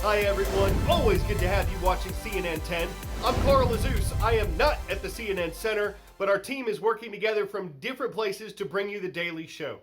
Hi everyone, always good to have you watching CNN 10. I'm Carl Azus. I am not at the CNN Center, but our team is working together from different places to bring you the daily show.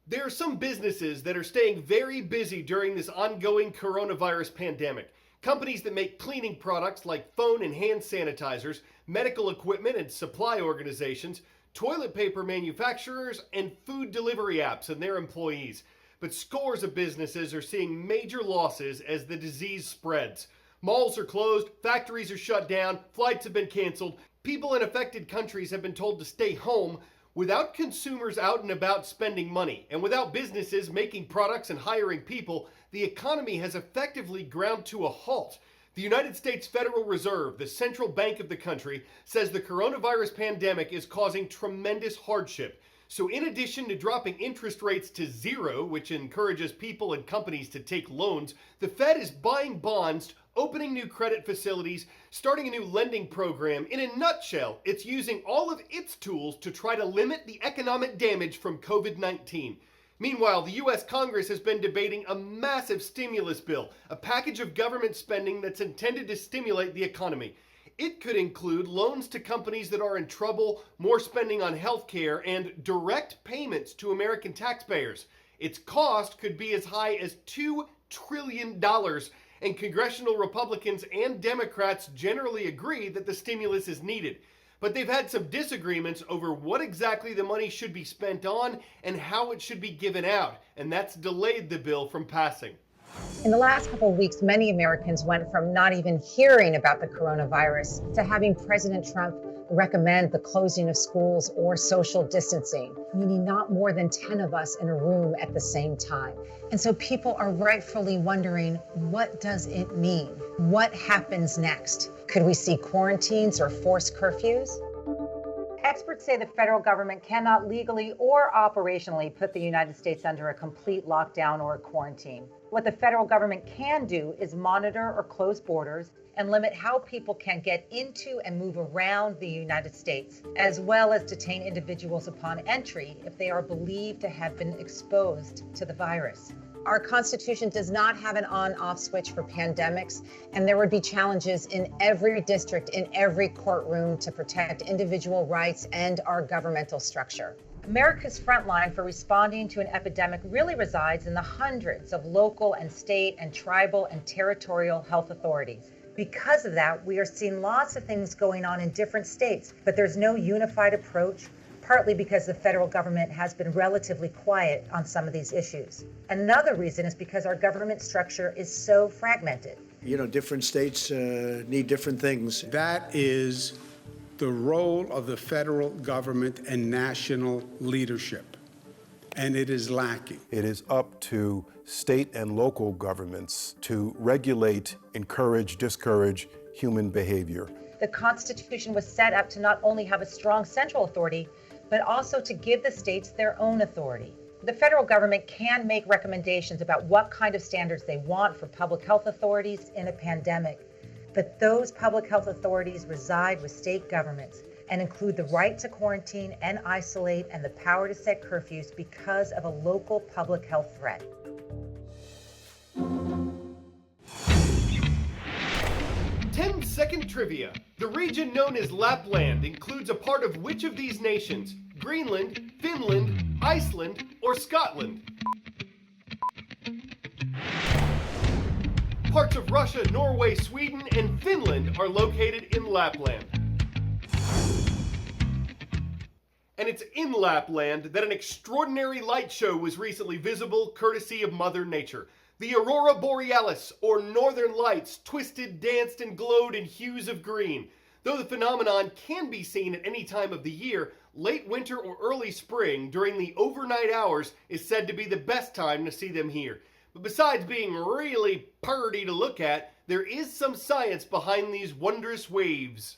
There are some businesses that are staying very busy during this ongoing coronavirus pandemic. Companies that make cleaning products like phone and hand sanitizers, medical equipment and supply organizations, toilet paper manufacturers, and food delivery apps and their employees. But scores of businesses are seeing major losses as the disease spreads. Malls are closed, factories are shut down, flights have been canceled, people in affected countries have been told to stay home. Without consumers out and about spending money, and without businesses making products and hiring people, the economy has effectively ground to a halt. The United States Federal Reserve, the central bank of the country, says the coronavirus pandemic is causing tremendous hardship. So in addition to dropping interest rates to zero, which encourages people and companies to take loans, the Fed is buying bonds, opening new credit facilities, starting a new lending program. In a nutshell, it's using all of its tools to try to limit the economic damage from COVID-19. Meanwhile, the U.S. Congress has been debating a massive stimulus bill, a package of government spending that's intended to stimulate the economy. It could include loans to companies that are in trouble, more spending on healthcare, and direct payments to American taxpayers. Its cost could be as high as $2 trillion, and congressional Republicans and Democrats generally agree that the stimulus is needed. But they've had some disagreements over what exactly the money should be spent on and how it should be given out, and that's delayed the bill from passing. In the last couple of weeks, many Americans went from not even hearing about the coronavirus to having President Trump recommend the closing of schools or social distancing, meaning not more than 10 of us in a room at the same time. And so people are rightfully wondering, what does it mean? What happens next? Could we see quarantines or forced curfews? Experts say the federal government cannot legally or operationally put the United States under a complete lockdown or a quarantine. What the federal government can do is monitor or close borders and limit how people can get into and move around the United States, as well as detain individuals upon entry if they are believed to have been exposed to the virus. Our Constitution does not have an on-off switch for pandemics, and there would be challenges in every district, in every courtroom to protect individual rights and our governmental structure. America's front line for responding to an epidemic really resides in the hundreds of local and state and tribal and territorial health authorities. Because of that, we are seeing lots of things going on in different states, but there's no unified approach, partly because the federal government has been relatively quiet on some of these issues. Another reason is because our government structure is so fragmented. You know, different states need different things. That is the role of the federal government and national leadership, and it is lacking. It is up to state and local governments to regulate, encourage, discourage human behavior. The Constitution was set up to not only have a strong central authority, but also to give the states their own authority. The federal government can make recommendations about what kind of standards they want for public health authorities in a pandemic, but those public health authorities reside with state governments and include the right to quarantine and isolate and the power to set curfews because of a local public health threat. 10-second trivia. The region known as Lapland includes a part of which of these nations? Greenland, Finland, Iceland, or Scotland? Parts of Russia, Norway, Sweden, and Finland are located in Lapland. And it's in Lapland that an extraordinary light show was recently visible courtesy of Mother Nature. The Aurora Borealis, or Northern Lights, twisted, danced, and glowed in hues of green. Though the phenomenon can be seen at any time of the year, late winter or early spring during the overnight hours is said to be the best time to see them here. But besides being really purty to look at, there is some science behind these wondrous waves.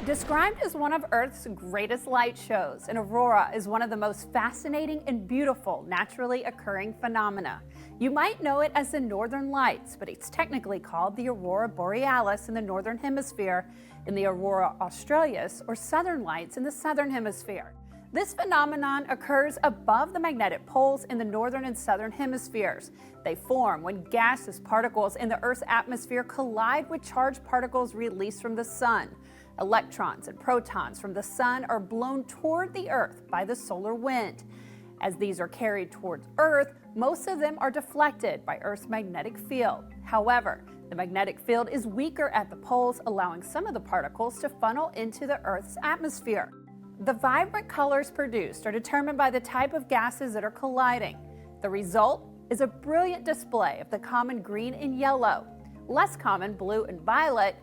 Described as one of Earth's greatest light shows, an aurora is one of the most fascinating and beautiful naturally occurring phenomena. You might know it as the Northern Lights, but it's technically called the Aurora Borealis in the Northern Hemisphere and the Aurora Australis, or Southern Lights, in the Southern Hemisphere. This phenomenon occurs above the magnetic poles in the northern and southern hemispheres. They form when gaseous particles in the Earth's atmosphere collide with charged particles released from the sun. Electrons and protons from the sun are blown toward the Earth by the solar wind. As these are carried towards Earth, most of them are deflected by Earth's magnetic field. However, the magnetic field is weaker at the poles, allowing some of the particles to funnel into the Earth's atmosphere. The vibrant colors produced are determined by the type of gases that are colliding. The result is a brilliant display of the common green and yellow, less common blue and violet,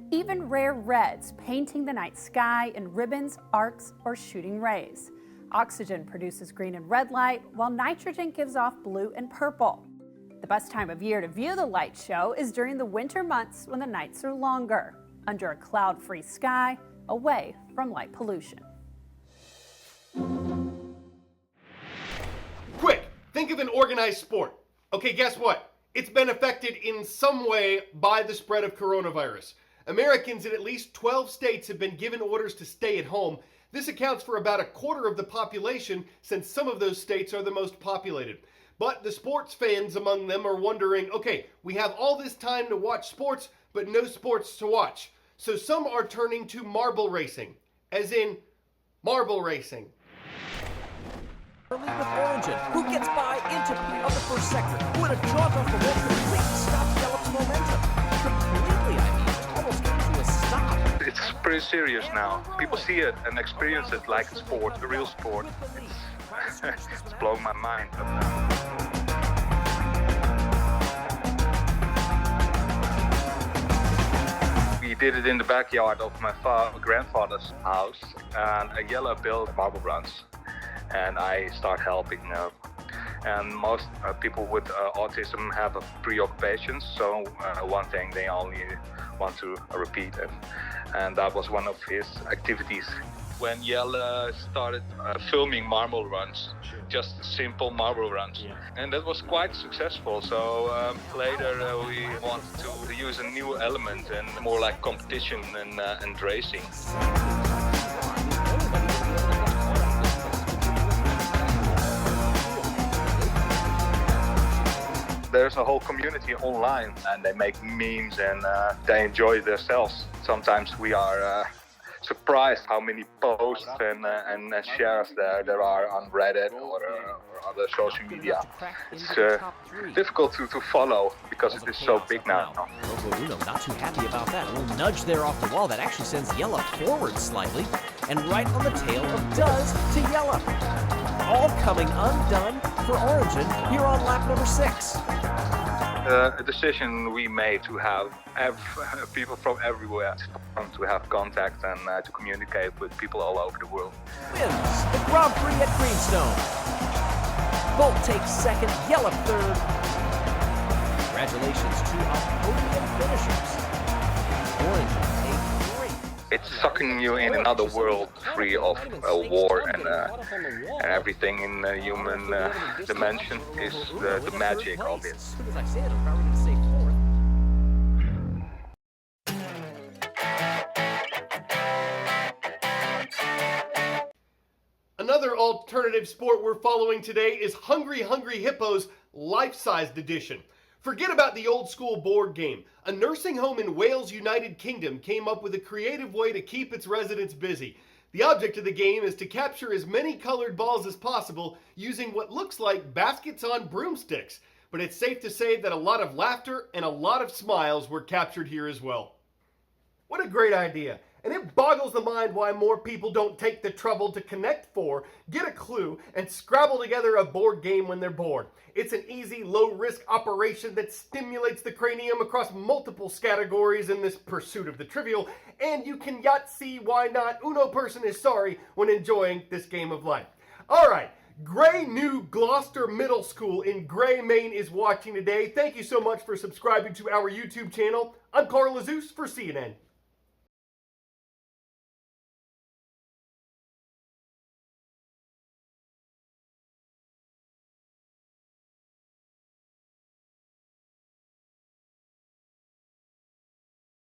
even rare reds painting the night sky in ribbons, arcs, or shooting rays. Oxygen produces green and red light, while nitrogen gives off blue and purple. The best time of year to view the light show is during the winter months when the nights are longer, under a cloud-free sky, away from light pollution. Quick, think of an organized sport. Okay, guess what? It's been affected in some way by the spread of coronavirus. Americans in at least 12 states have been given orders to stay at home. This accounts for about a quarter of the population, since some of those states are the most populated. But the sports fans among them are wondering, okay, we have all this time to watch sports, but no sports to watch. So some are turning to marble racing, as in marble racing. With Origin, who gets by into of the first sector, who in a jog off the wall completely stops Yellow's momentum. Completely, it almost came to a stop. It's pretty serious now. People see it and experience it like a sport, a real sport. It's blowing my mind. We did it in the backyard of my grandfather's house, and a Yellow built marble runs. And I start helping. And most people with autism have a preoccupation, so one thing they only want to repeat, and that was one of his activities. When Jelle started filming marble runs, just simple marble runs, and that was quite successful. So later we wanted to use a new element and more like competition and racing. There's a whole community online, and they make memes and they enjoy themselves. Sometimes we are surprised how many posts and shares there are on Reddit or other social media. It's difficult to follow because it is so big now. Bruno not too happy about that. A little nudge there off the wall that actually sends Yella forward slightly, and right on the tail of Does to Yella. All coming undone for Origin here on lap number 6. A decision we made to have people from everywhere to have contact and to communicate with people all over the world. Wins the Grand Prix at Greenstone. Bolt takes second, Yella third. Congratulations to our podium finishers. Origin take 3. It's sucking you in another world free of war and everything in the human dimension is the magic of it. As soon as I say it, I'm probably going to say 4th. Another alternative sport we're following today is Hungry Hungry Hippo's life-sized edition. Forget about the old school board game. A nursing home in Wales, United Kingdom came up with a creative way to keep its residents busy. The object of the game is to capture as many colored balls as possible using what looks like baskets on broomsticks. But it's safe to say that a lot of laughter and a lot of smiles were captured here as well. What a great idea. And it boggles the mind why more people don't take the trouble to connect 4, get a clue, and scrabble together a board game when they're bored. It's an easy, low-risk operation that stimulates the cranium across multiple categories in this pursuit of the trivial, and you can yet see why not Uno person is sorry when enjoying this game of life. All right, Gray New Gloucester Middle School in Gray, Maine is watching today. Thank you so much for subscribing to our YouTube channel. I'm Carl Azus for CNN.